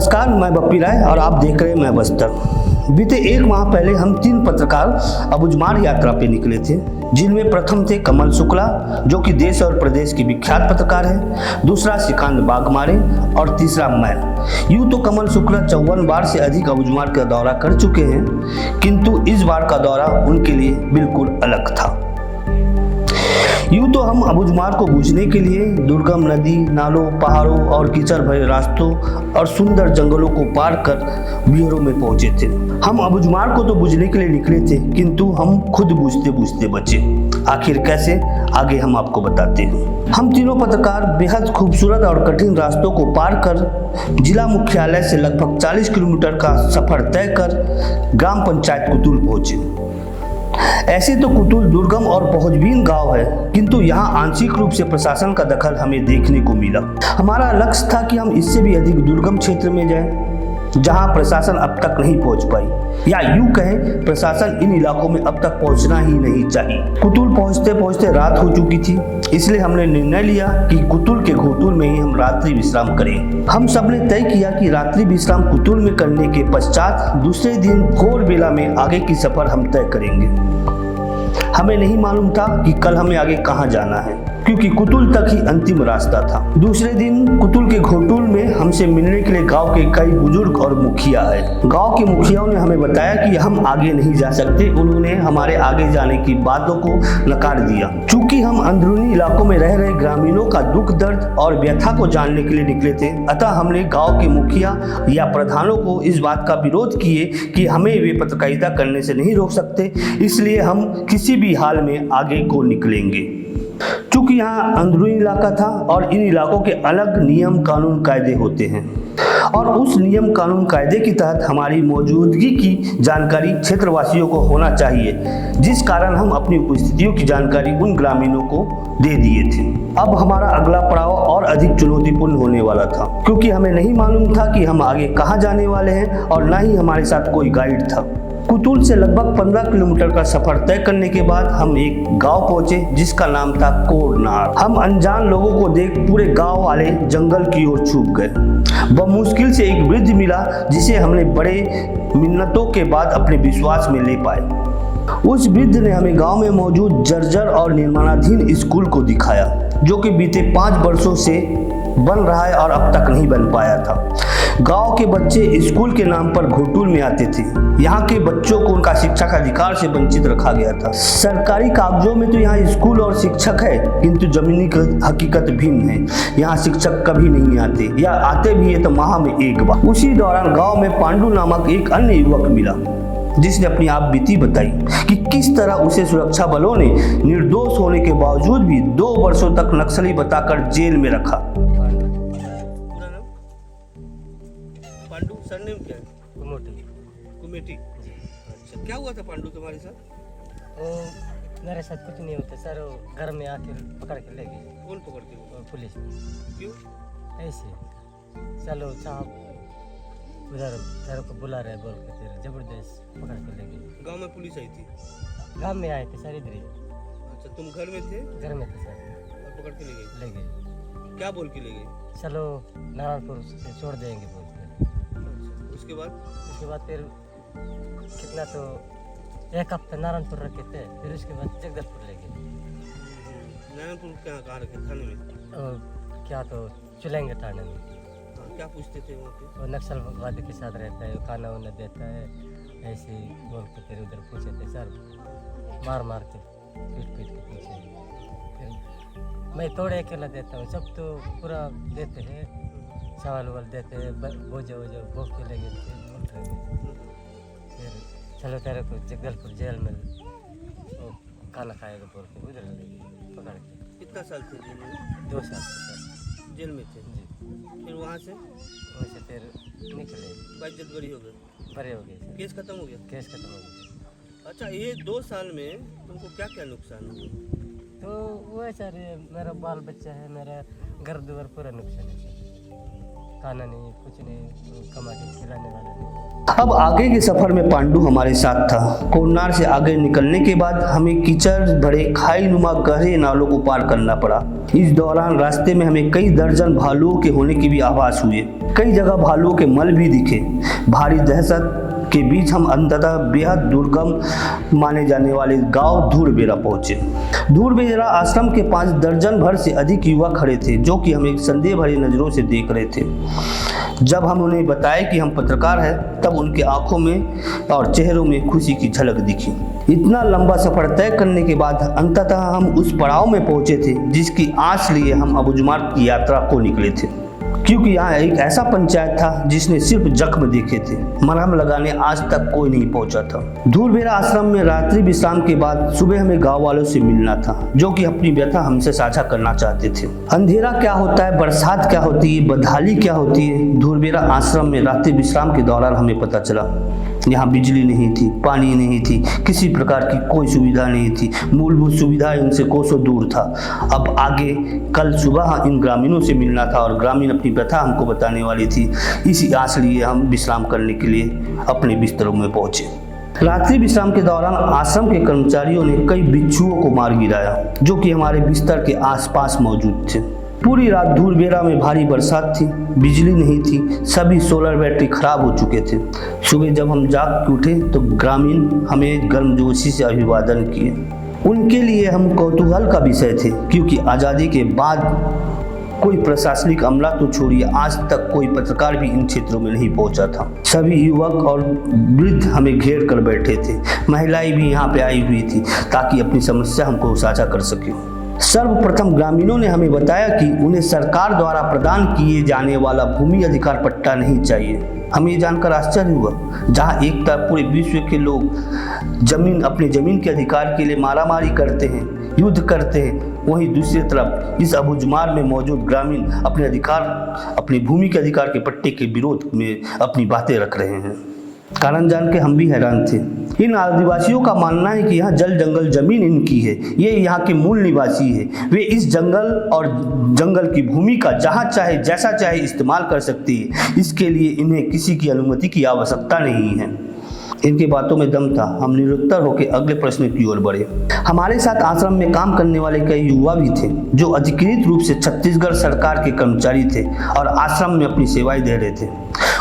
नमस्कार, मैं बप्पी राय और आप देख रहे हैं मैं बस्तर। बीते एक माह पहले हम 3 पत्रकार अबुझमाड़ यात्रा पे निकले थे, जिनमें प्रथम थे कमल शुक्ला, जो कि देश और प्रदेश के विख्यात पत्रकार हैं, दूसरा श्रीकांत बाघमारे और तीसरा मैं। यूँ तो कमल शुक्ला 54 बार से अधिक अबुझमाड़ का दौरा कर चुके हैं, किंतु इस बार का दौरा उनके लिए बिल्कुल अलग था। यूँ तो हम अबुझमाड़ को बूझने के लिए दुर्गम नदी, नालों, पहाड़ों और कीचड़ भरे रास्तों और सुंदर जंगलों को पार कर बिहारों में पहुंचे थे। हम अबुझमाड़ को तो बूझने के लिए निकले थे, किंतु हम खुद बूझते बूझते बचे। आखिर कैसे, आगे हम आपको बताते हैं। हम तीनों पत्रकार बेहद खूबसूरत और कठिन रास्तों को पार कर जिला मुख्यालय से लगभग 40 किलोमीटर का सफर तय कर ग्राम पंचायत कुतुल पहुंचे। ऐसे तो कुतुल दुर्गम और पहुंचबीन गांव है, किंतु यहाँ आंशिक रूप से प्रशासन का दखल हमें देखने को मिला। हमारा लक्ष्य था कि हम इससे भी अधिक दुर्गम क्षेत्र में जाएं, जहां प्रशासन अब तक नहीं पहुंच पाई, या यूं कहें प्रशासन इन इलाकों में अब तक पहुंचना ही नहीं चाहिए। कुतुल पहुंचते पहुंचते रात हो चुकी थी, इसलिए हमने निर्णय लिया कि कुतुल के घोटुल में ही हम रात्रि विश्राम करें। हम सबने तय किया कि रात्रि विश्राम कुतुल में करने के पश्चात दूसरे दिन भोर बेला में आगे की सफर हम तय करेंगे। हमें नहीं मालूम था कि कल हमें आगे कहां जाना है, क्योंकि कुतुल तक ही अंतिम रास्ता था। दूसरे दिन कुतुल के घोटुल में हमसे मिलने के लिए गांव के कई बुजुर्ग और मुखिया आए। गांव के मुखियाओं ने हमें बताया कि हम आगे नहीं जा सकते। उन्होंने हमारे आगे जाने की बातों को नकार दिया। चूंकि हम अंदरूनी इलाकों में रह रहे ग्रामीणों का दुख दर्द और व्यथा को जानने के लिए निकले थे, अतः हमने गाँव के मुखिया या प्रधानों को इस बात का विरोध किए कि हमें वे पत्रकारिता करने से नहीं रोक सकते, इसलिए हम किसी भी हाल में आगे को निकलेंगे। चूंकि यहाँ अंदरूनी इलाका था और इन इलाकों के अलग नियम कानून कायदे होते हैं, और उस नियम कानून कायदे के तहत हमारी मौजूदगी की जानकारी क्षेत्रवासियों को होना चाहिए, जिस कारण हम अपनी उपस्थितियों की जानकारी उन ग्रामीणों को दे दिए थे। अब हमारा अगला पड़ाव और अधिक चुनौतीपूर्ण होने वाला था, क्योंकि हमें नहीं मालूम था कि हम आगे कहाँ जाने वाले हैं और न ही हमारे साथ कोई गाइड था। कुतुल से लगभग 15 किलोमीटर का सफर तय करने के बाद हम एक गांव पहुंचे, जिसका नाम था कोरनार। हम अनजान लोगों को देख पूरे गांव वाले जंगल की ओर छुप गए। बमुश्किल से एक वृद्ध मिला, जिसे हमने बड़े मिन्नतों के बाद अपने विश्वास में ले पाए। उस वृद्ध ने हमें गांव में मौजूद जर्जर और निर्माणाधीन स्कूल को दिखाया, जो कि बीते 5 वर्षों से बन रहा है और अब तक नहीं बन पाया था। गांव के बच्चे स्कूल के नाम पर घोटुल में आते थे। यहाँ के बच्चों को उनका शिक्षा का अधिकार से वंचित रखा गया था। सरकारी कागजों में तो यहाँ स्कूल और शिक्षक है, किंतु जमीनी हकीकत भिन्न है। यहाँ शिक्षक कभी नहीं आते, या आते भी है तो माह में एक बार। उसी दौरान गांव में पांडु नामक एक अन्य युवक मिला, जिसने अपनी आप बीती बताई कि किस तरह उसे सुरक्षा बलों ने निर्दोष होने के बावजूद भी 2 वर्षों तक नक्सली बताकर जेल में रखा। पांडु सरनेम क्या है? कुमेटी। अच्छा, क्या हुआ था पांडु तुम्हारे साथ? मेरे साथ कुछ नहीं होता सर, वो घर में आके पकड़ के ले गए। कौन पकड़ के? पुलिस। क्यों? ऐसे चलो साहब उधर तेरे को बुला रहे बोल के तेरे जबरदस्त पकड़ के ले गए। गांव में पुलिस आई थी? गांव में आए थे सर, इधर ही। अच्छा, तुम घर में थे? घर में थे सर। और पकड़ के ले गए। क्या बोल के ले गए? चलो नारायणपुर से छोड़ देंगे बोल के। उसके बाद फिर कितना तो 1 हफ्ता नारायणपुर रखे थे, फिर उसके बाद जगदलपुर ले गए। नारायणपुर कहाँ रखे? थाने में? क्या तो चुलेंगे थाने में। क्या पूछते थे वहाँ पे? वो नक्सलवादी के साथ रहता है, खाना वाना देता है, ऐसे ही बोल के फिर उधर पूछे थे सर, मार मार के पीट के पूछे। फिर मैं थोड़े अकेला देता हूँ, सब तो पूरा देते हैं, चावल वाल देते हैं, बोझो भोग के ले गए थे। फिर चलो तेरे को जगदलपुर जेल में वो खाना खाएगा बोल के उधर ले गए पकड़ के। कितना साल थे जेल में? 2 साल सर जेल में थे जी। फिर वहाँ से फिर निकले, 22 जनवरी हो गए, बड़े हो गए। केस खत्म हो गया? केस खत्म हो गया। अच्छा, ये 2 साल में तुमको क्या क्या नुकसान हुआ? तो वो है सर, मेरा बाल बच्चा है, मेरा घर द्वार पूरा नुकसान है सर। खाना नहीं, कुछ नहीं, कमा के खिलाने वाला नहीं। अब आगे के सफर में पांडु हमारे साथ था। कोरनार से आगे निकलने के बाद हमें कीचड़ भरे खाई नुमा गहरे नालों को पार करना पड़ा। इस दौरान रास्ते में हमें कई दर्जन भालुओं के होने के भी आभास हुए। कई जगह भालुओं के मल भी दिखे। भारी दहशत के बीच हम अंततः बेहद दुर्गम माने जाने वाले गांव धूरबेरा पहुंचे। धूरबेरा आश्रम के 5 दर्जन भर से अधिक युवा खड़े थे, जो कि हमें संदेह भरी नजरों से देख रहे थे। जब हम उन्हें बताए कि हम पत्रकार हैं, तब उनके आंखों में और चेहरों में खुशी की झलक दिखी। इतना लंबा सफर तय करने के बाद अंततः हम उस पड़ाव में पहुंचे थे जिसकी आस लिए हम अबुझमाड़ की यात्रा को निकले थे, क्योंकि यहाँ एक ऐसा पंचायत था जिसने सिर्फ जख्म देखे थे, मरहम लगाने आज तक कोई नहीं पहुंचा था। धूरबेरा आश्रम में रात्रि विश्राम के बाद सुबह हमें गांव वालों से मिलना था, जो कि अपनी व्यथा हमसे साझा करना चाहते थे। अंधेरा क्या होता है, बरसात क्या होती है, बदहाली क्या होती है, धूरबेरा आश्रम में रात्रि विश्राम के दौरान हमें पता चला। यहाँ बिजली नहीं थी, पानी नहीं थी, किसी प्रकार की कोई सुविधा नहीं थी। मूलभूत सुविधा इनसे कोसों दूर था। अब आगे कल सुबह इन ग्रामीणों से मिलना था और ग्रामीण अपनी व्यथा हमको बताने वाली थी। इसी आस लिए हम विश्राम करने के लिए अपने बिस्तरों में पहुंचे। रात्रि विश्राम के दौरान आश्रम के कर्मचारियों ने कई बिच्छुओं को मार गिराया, जो कि हमारे बिस्तर के आसपास मौजूद थे। पूरी रात धूरबेरा में भारी बरसात थी, बिजली नहीं थी, सभी सोलर बैटरी खराब हो चुके थे। सुबह जब हम जाग के उठे तो ग्रामीण हमें गर्मजोशी से अभिवादन किए। उनके लिए हम कौतूहल का विषय थे, क्योंकि आज़ादी के बाद कोई प्रशासनिक अमला तो छोड़िए, आज तक कोई पत्रकार भी इन क्षेत्रों में नहीं पहुंचा था। सभी युवक और वृद्ध हमें घेर कर बैठे थे। महिलाएं भी यहाँ पे आई हुई थी ताकि अपनी समस्या हमको साझा कर सके। सर्वप्रथम ग्रामीणों ने हमें बताया कि उन्हें सरकार द्वारा प्रदान किए जाने वाला भूमि अधिकार पट्टा नहीं चाहिए। हमें ये जानकर आश्चर्य हुआ, जहाँ एक तरफ पूरे विश्व के लोग अपने जमीन के अधिकार के लिए मारामारी करते हैं, युद्ध करते हैं, वहीं दूसरी तरफ इस अबुझमाड़ में मौजूद ग्रामीण अपने भूमि के अधिकार के पट्टे के विरोध में अपनी बातें रख रहे हैं। कारण जान के हम भी हैरान थे। इन आदिवासियों का मानना है कि यहाँ जल जंगल जमीन इनकी है, ये यहाँ के मूल निवासी है। वे इस जंगल और जंगल की भूमि का जहाँ चाहे जैसा चाहे इस्तेमाल कर सकती है। इसके लिए इन्हें किसी की अनुमति की आवश्यकता नहीं है। इनकी बातों में दम था। हम निरुत्तर होकर अगले प्रश्न की ओर बढ़े। हमारे साथ आश्रम में काम करने वाले कई युवा भी थे, जो अधिकृत रूप से छत्तीसगढ़ सरकार के कर्मचारी थे और आश्रम में अपनी सेवाएं दे रहे थे।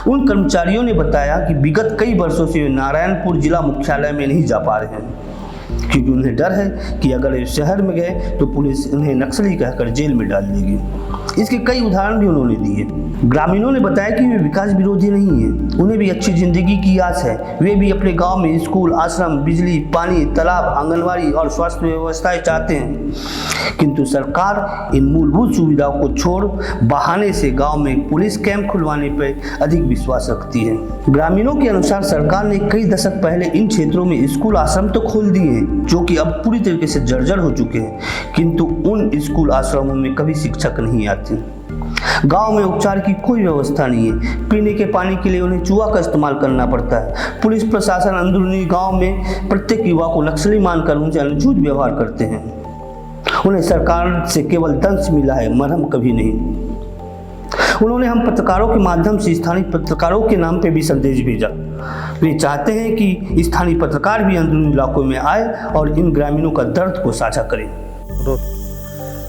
उन कर्मचारियों ने बताया कि विगत कई वर्षों से वे नारायणपुर जिला मुख्यालय में नहीं जा पा रहे हैं, क्योंकि उन्हें डर है कि अगर वे शहर में गए तो पुलिस उन्हें नक्सली कहकर जेल में डाल देगी। इसके कई उदाहरण भी उन्होंने दिए। ग्रामीणों ने बताया कि वे विकास विरोधी नहीं हैं, उन्हें भी अच्छी जिंदगी की आस है। वे भी अपने गांव में स्कूल, आश्रम, बिजली, पानी, तालाब, आंगनवाड़ी और स्वास्थ्य व्यवस्थाएं चाहते हैं, किंतु सरकार इन मूलभूत सुविधाओं को छोड़ बहाने से गांव में पुलिस कैंप खुलवाने पर अधिक विश्वास रखती है। ग्रामीणों के अनुसार सरकार ने कई दशक पहले इन क्षेत्रों में स्कूल, आश्रम तो खोल दिए हैं, जो कि अब पूरी तरीके से जर्जर हो चुके हैं, किंतु उन स्कूल, आश्रमों में कभी शिक्षक नहीं आते। गांव में उपचार की कोई व्यवस्था नहीं है। पीने के पानी के लिए उन्हें चूहा का इस्तेमाल करना पड़ता है। पुलिस प्रशासन अंदरूनी गांव में प्रत्येक युवा को नक्सली मानकर उनसे अनुचित व्यवहार करते हैं। उन्हें सरकार से केवल दंश मिला है, मरहम कभी नहीं। उन्होंने हम पत्रकारों के माध्यम से स्थानीय पत्रकारों के नाम पे भी संदेश भेजा। वे चाहते हैं कि स्थानीय पत्रकार भी अंदरूनी इलाकों में आए और इन ग्रामीणों का दर्द को साझा करें।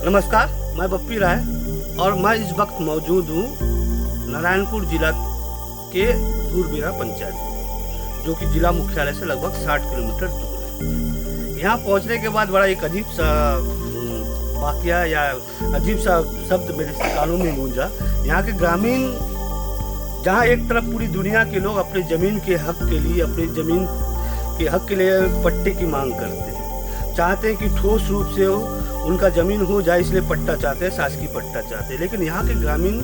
नमस्कार, मैं बप्पी राय और मैं इस वक्त मौजूद हूँ नारायणपुर जिला के धूरबेरा पंचायत, जो कि जिला मुख्यालय से लगभग 60 किलोमीटर दूर है। यहाँ पहुँचने के बाद बड़ा एक अजीब सा वाकया या अजीब सा शब्द मेरे कानों में गूंजा। यहाँ के ग्रामीण, जहाँ एक तरफ पूरी दुनिया के लोग अपने ज़मीन के हक के लिए, अपनी ज़मीन के हक के लिए पट्टे की मांग करते हैं, चाहते हैं कि ठोस रूप से उनका ज़मीन हो जाए, इसलिए पट्टा चाहते हैं, शासकीय पट्टा चाहते हैं। लेकिन यहाँ के ग्रामीण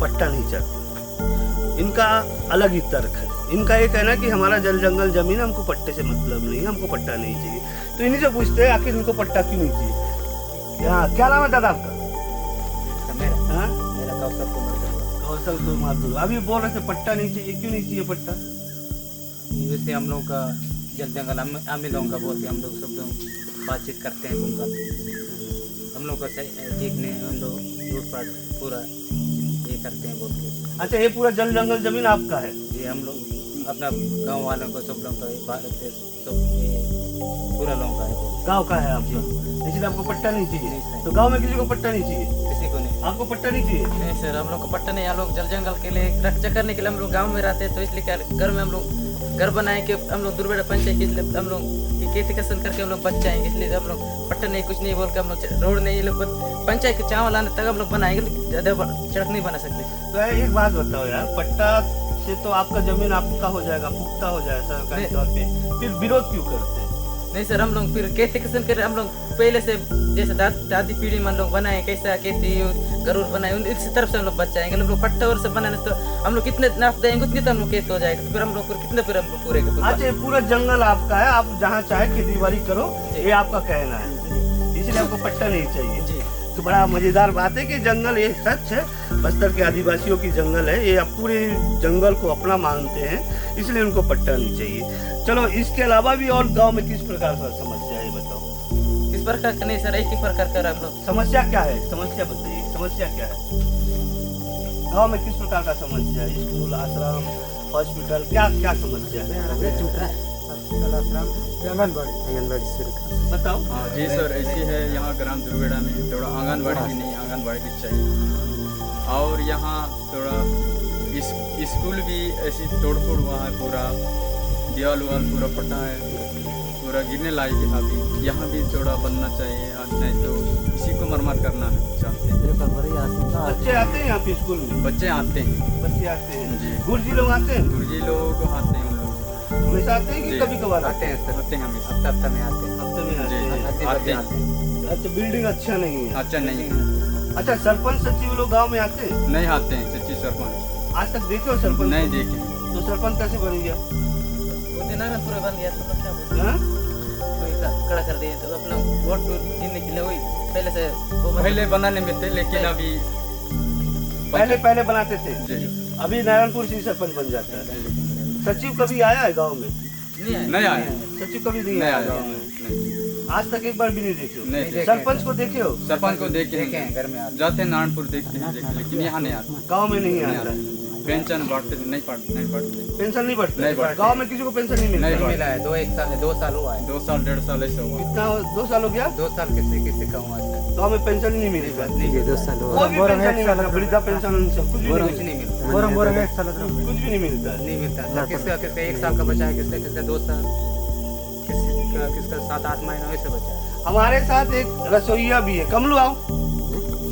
पट्टा नहीं चाहते। इनका अलग ही तर्क है। इनका ये कहना कि हमारा जल जंगल ज़मीन, हमको पट्टे से मतलब नहीं, हमको पट्टा नहीं चाहिए। तो इन्हीं से पूछते हैं आखिर इनको पट्टा क्यों नहीं चाहिए। क्या नाम है दादा आपका? मेरा कौशल कुमार दुर्गा। अभी बोल रहे थे पट्टा नहीं चाहिए, क्यों नहीं चाहिए पट्टा? वैसे हम लोग का जल जंगल अमीलों का बहुत ही हम लोग सब लोग बातचीत करते हैं उनका। हम लोग का ठीक नहीं, हम लोग लूटपाट पूरा एक करते हैं बोल के। अच्छा, ये पूरा जल जंगल जमीन आपका है? ये हम लोग अपना गांव वालों को सब लोग का भारत देश सब ये पूरा लोगों का है बोल। गांव का है आपका, इसलिए आपको पट्टा नहीं नहीं चाहिए? सर। तो गांव में किसी को पट्टा नहीं चाहिए? किसी को नहीं। आपको पट्टा नहीं चाहिए? नहीं सर, हम लोग को पट्टा नहीं, हम लोग जल जंगल के लिए रक्षा करने के लिए हम लोग गांव में रहते हैं, तो इसलिए क्या घर में हम लोग घर बनाए कि हम लोग दुर्बेड़ा पंचायत के इसलिए हम लोग खेती कसन करके हम लोग बच जाएंगे, इसलिए हम लोग पट्टा नहीं कुछ नहीं बोल के हम लोग रोड नहीं, ये लोग पंचायत के चावल आने तक हम लोग बनाएंगे, ज़्यादा सड़क नहीं बना सकते। तो एक बात बताओ यार, पट्टा से तो आपका जमीन आपका हो जाएगा, पुख्ता हो जाएगा सरकारी नहीं। तौर पे, फिर विरोध क्यों करते हैं? नहीं सर, हम लोग फिर खेती किसान कर हम लोग पहले से जैसे दादी पीढ़ी में हम लोग बनाए कैसा खेती गरूर बनाए इस तरफ से हम लोग बच जाएंगे। हम लोग पट्टा और से बनाने तो हम लोग कितने नाप देंगे उतनी तो हम लोग खेत हो जाएगा, तो फिर हम लोग कितने फिर हम लोग पूरे अच्छा, ये पूरा जंगल आपका है, आप जहाँ चाहे खेती बाड़ी करो, ये आपका कहना है, इसलिए आपको पट्टा नहीं चाहिए? जी। तो बड़ा मजेदार बात है कि जंगल ये सच है, बस्तर के आदिवासियों की जंगल है, ये पूरे जंगल को अपना मानते हैं, इसलिए उनको पट्टा नहीं चाहिए। चलो, इसके अलावा भी और गांव में किस प्रकार का समस्या है, ये बताओ। इस प्रकार का नहीं सर, एक ही प्रकार का हम लोग। समस्या क्या है? समस्या बताइए, समस्या क्या है गांव में? किस प्रकार का समस्या है? स्कूल, आश्रम, हॉस्पिटल, क्या क्या समस्या है? आंगनबाड़ी शुरू कर। बताओ। हाँ जी सर, ऐसी है यहाँ ग्राम दुर्गेड़ा में थोड़ा आंगनबाड़ी भी नहीं, आंगनबाड़ी भी चाहिए। और यहाँ थोड़ा स्कूल भी ऐसी तोड़ फोड़ हुआ है, पूरा दीवाल वाल पूरा फटा है, पूरा गिरने लायक है। अभी यहाँ भी थोड़ा बनना चाहिए, और नहीं तो इसी को मरम्मत करना है चाहते हैं। बच्चे आते हैं यहाँ पे स्कूल में? बच्चे आते हैं बच्चे आते हैं जी। गुरुजी लोग आते हैं? गुरुजी लोग आते हैं, उन लोग हमेशा आते हैं कि जी। कभी कभार आते हैं सर, आते हैं हमेशा। हफ्ता में आते हैं। हफ्ते में आते जी, हैं? जी। आते हैं। अच्छा, बिल्डिंग अच्छा नहीं है? अच्छा नहीं है, अच्छा, सरपंच सचिव लोग गांव में आते हैं? नहीं आते हैं सच्ची सरपंच। आज तक देखे हो सरपंच? नहीं देखे। तो सरपंच कैसे बन गया? वो दिन ना पूरा बन गया, तो लोग क्या बोलते हाँ? हैं, वही खड़ा कर दिए, तो अपना वोट जीतने के लिए वही पहले से वो पहले बनाने में थे, लेकिन अभी पहले बनाते थे, जी अभी नारायणपुर से ही सरपंच बन जाता है। सचिव कभी आया है गांव में? नहीं आए। नहीं आए, सचिव कभी नहीं नहीं आया आए, गांव में? नहीं आज तक एक बार भी नहीं देखे हो? नहीं देखे। सरपंच को देखे हो? सरपंच को देखे देखे हैं, हैं, घर में आते जाते हैं नारायणपुर देखते हैं, लेकिन यहाँ नहीं आते, गांव में नहीं नहीं आता है। आते। पेंशन बांटते नहीं पढ़ते। पेंशन नहीं बढ़ता नहीं बढ़ता। गांव में किसी को पेंशन नहीं मिलता? नहीं हैं। मिला है 2 साल हुआ है। 2 साल 1.5 साल ऐसा हुआ। कितना 2 साल हो गया? 2 साल किसी का हुआ है। गांव में पेंशन ही नहीं मिलेगा? नहीं 2 साल कोई भी पेंशन नहीं मिलता, वृद्धा पेंशन सब कुछ भी नहीं कुछ मिलता। नहीं मिलता। कुछ भी नहीं मिलता। नहीं मिलता। किसका 1 साल का बचा है, किसका 2 साल, किसका 7-8 महीना वैसे बचा है। हमारे साथ एक रसोईया भी है, कमलू आओ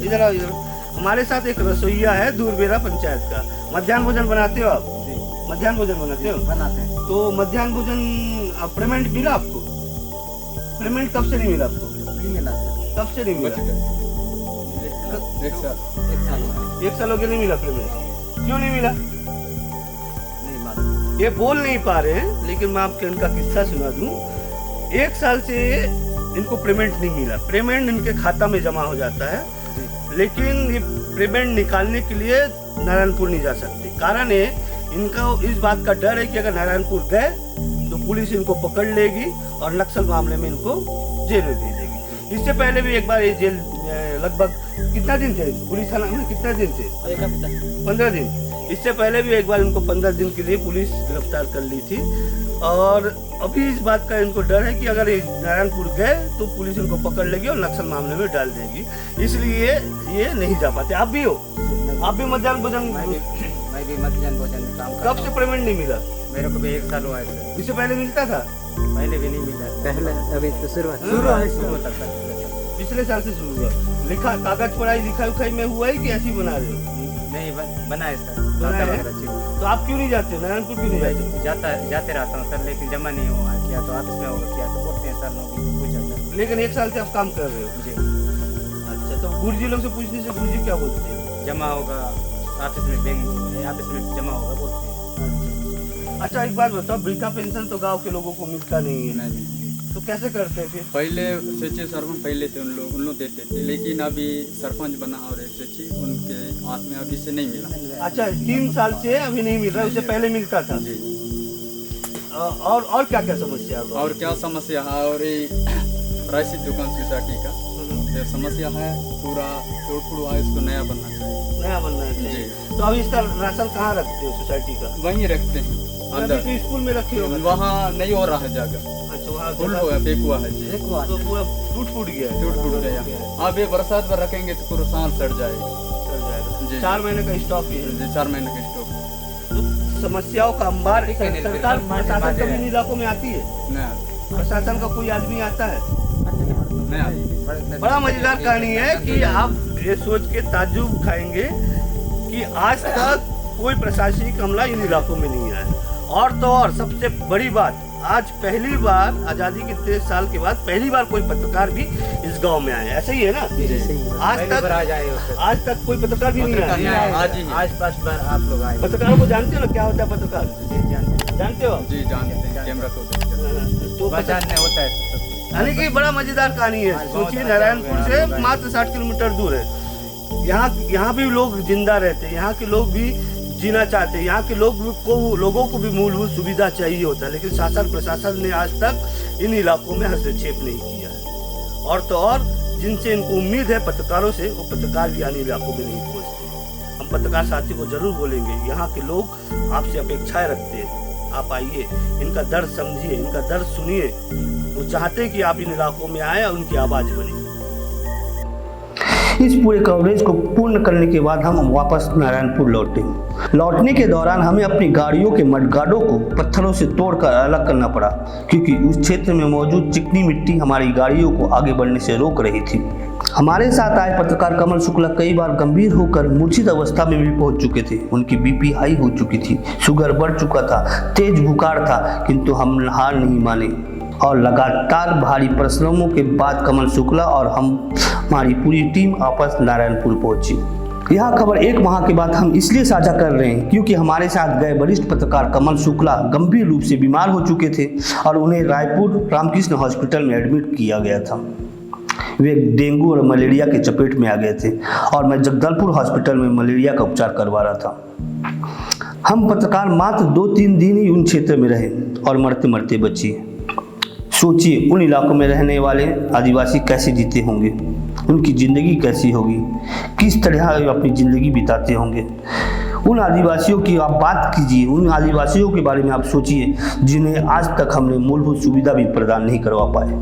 इधर आओ इधर। हमारे साथ एक रसोईया है दूरबेरा पंचायत का। मध्याह्न भोजन बनाते हो आप? मध्याह्न भोजन बनाते हो? बनाते हैं। तो मध्याह्न भोजन पेमेंट मिला आपको? पेमेंट कब से नहीं मिला आपको? नहीं मिला सर। कब से नहीं मिला? 1 साल 1 साल हुआ है। 1 साल हो गया नहीं मिला पेमेंट। क्यों नहीं मिला? नहीं मालूम। ये बोल नहीं पा रहे हैं, लेकिन मैं आपको इनका किस्सा सुना दूं। 1 साल से इनको पेमेंट नहीं मिला। पेमेंट इनके खाता में जमा हो जाता है, लेकिन ये पेमेंट निकालने के लिए नारायणपुर नहीं जा सकते। कारण है इनका इस बात का डर है कि अगर नारायणपुर गए तो पुलिस इनको पकड़ लेगी और नक्सल मामले में इनको जेल में भेजेगी। इससे पहले भी एक बार ये जेल लगभग कितना दिन थे पुलिस थाना में? कितना दिन थे? एक हफ्ता। 15 दिन। इससे पहले भी एक बार इनको 15 दिन के लिए पुलिस गिरफ्तार कर ली थी। और अभी इस बात का इनको डर है कि अगर ये नारायणपुर गए तो पुलिस इनको पकड़ लेगी और नक्सल मामले में डाल देगी, इसलिए ये नहीं जा पाते। आप भी हो? आप भी मध्याह्न भोजन? मैं भी मध्याह्न भोजन में काम करता कब से पेमेंट नहीं मिला? हूँ। मेरे को भी 1 साल हुआ है सर। इससे पहले मिलता था? पहले भी नहीं मिला। पहले अभी तो शुरुआत तक सर। पिछले साल से शुरू हुआ। लिखा कागज पढ़ाई लिखाई उखाई में हुआ है कि ऐसे ही बना रहे हो? नहीं बना है सर। बनाया है? वगैरह चीज़। तो आप क्यों नहीं जाते नारायणपुर? क्यों नहीं जाते? जाते रहता हूँ सर, लेकिन जमा नहीं हुआ है। किया तो ऑफिस में होगा, किया तो बोलते हैं सर लोग पूछ जाता है। लेकिन 1 साल से आप काम कर रहे हो? जी अच्छा, तो गुरुजी लोग से पूछने से गुरुजी क्या बोलते हैं? जमा होगा ऑफिस में, बैंक ऑफिस में जमा होगा बोलते हैं। अच्छा, एक बात बताओ, वृद्धा पेंशन तो गांव के लोगों को मिलता नहीं है, नहीं। तो कैसे करते हैं फिर? पहले सचिव सरपंच पहले थे, उन लोग देते थे, लेकिन अभी सरपंच बना और एक सचिव उनके हाथ में अभी से नहीं मिला। अच्छा, 3 साल से अभी नहीं मिल रहा, उससे पहले मिलता था। जी। और क्या क्या समस्या है? और क्या समस्या है? और ये राशि दुकान सोसाइटी का ये समस्या है, पूरा तोड़फोड़ हुआ है, इसको नया बनना चाहिए। नया बनना चाहिए। जी। तो अब इसका राशन कहाँ रखते हो सोसाइटी का? वहीं रखते हैं अभी अंदर, तो स्कूल में रखे हो? वहाँ नहीं हो रहा है जगह, अच्छा, वहाँ फुल हो गया, फेंक हुआ है जी, तो पूरा टूट गया है। टूट गया। अब ये बरसात में रखेंगे तो पूरा साल सड़ जाएगा चल जाएगा। जी। 4 महीने का स्टॉक है। जी, 4 महीने का स्टॉक तो समस्याओं का अंबार सरकार प्रशासन कभी इन इलाकों में आती है? नहीं प्रशासन का कोई आदमी आता है? नहीं आता। बड़ा मजेदार कहानी है कि आप ये सोच के ताज्जुब खाएंगे कि आज तक कोई प्रशासनिक अमला इन इलाकों में नहीं आया। और तो और सबसे बड़ी बात, आज पहली बार आज़ादी के 23 साल के बाद पहली बार कोई पत्रकार भी इस गांव में आए। ऐसा ही है ना? आज तक कोई पत्रकार भी नहीं आया। आज फर्स्ट बार आप लोग आए। पत्रकारों को जानते हो ना क्या होता है पत्रकार? जानते हो? जी जानते हैं, कैमरा को देखते हैं। तो पहचानने होता है यानी कि बड़ा मजेदार कहानी है। सोचिए नारायणपुर से मात्र 60 किलोमीटर दूर है। यहाँ भी लोग जिंदा रहते हैं, यहाँ के लोग भी जीना चाहते हैं, यहाँ के लोगों को भी मूलभूत सुविधा चाहिए होता है, लेकिन शासन प्रशासन ने आज तक इन इलाकों में हस्तक्षेप नहीं किया है। और तो और जिनसे इनको उम्मीद है पत्रकारों से, वो पत्रकार भी इन इलाकों में नहीं पहुँचते। हम पत्रकार साथी को जरूर बोलेंगे, यहाँ के लोग आपसे अपेक्षाएं रखते हैं, आप आइए, इनका दर्द समझिए, इनका दर्द सुनिए। वो चाहते हैं कि आप इन इलाकों में आए और उनकी आवाज़ बने। इस पूरे कवरेज को पूर्ण करने के बाद हम वापस नारायणपुर लौटे। लौटने के दौरान हमें अपनी गाड़ियों के मडगार्डों को पत्थरों से तोड़कर अलग करना पड़ा, क्योंकि उस क्षेत्र में मौजूद चिकनी मिट्टी हमारी गाड़ियों को आगे बढ़ने से रोक रही थी। हमारे साथ आए पत्रकार कमल शुक्ला कई बार गंभीर होकर मूर्छित अवस्था में भी पहुंच चुके थे। उनकी बीपी हाई हो चुकी थी, शुगर बढ़ चुका था, तेज बुखार था, किंतु हम हार नहीं माने और लगातार भारी परिश्रमों के बाद कमल शुक्ला और हमारी पूरी टीम वापस नारायणपुर पहुंची। यह खबर एक माह के बाद हम इसलिए साझा कर रहे हैं क्योंकि हमारे साथ गए वरिष्ठ पत्रकार कमल शुक्ला गंभीर रूप से बीमार हो चुके थे और उन्हें रायपुर रामकृष्ण हॉस्पिटल में एडमिट किया गया था। वे डेंगू और मलेरिया के चपेट में आ गए थे और मैं जगदलपुर हॉस्पिटल में मलेरिया का उपचार करवा रहा था। हम पत्रकार मात्र 2-3 दिन ही उन क्षेत्र में रहे और मरते मरते बचे। सोचिए उन इलाकों में रहने वाले आदिवासी कैसे जीते होंगे, उनकी ज़िंदगी कैसी होगी, किस तरह अपनी ज़िंदगी बिताते होंगे। उन आदिवासियों की आप बात कीजिए, उन आदिवासियों के बारे में आप सोचिए जिन्हें आज तक हमने मूलभूत सुविधा भी प्रदान नहीं करवा पाए।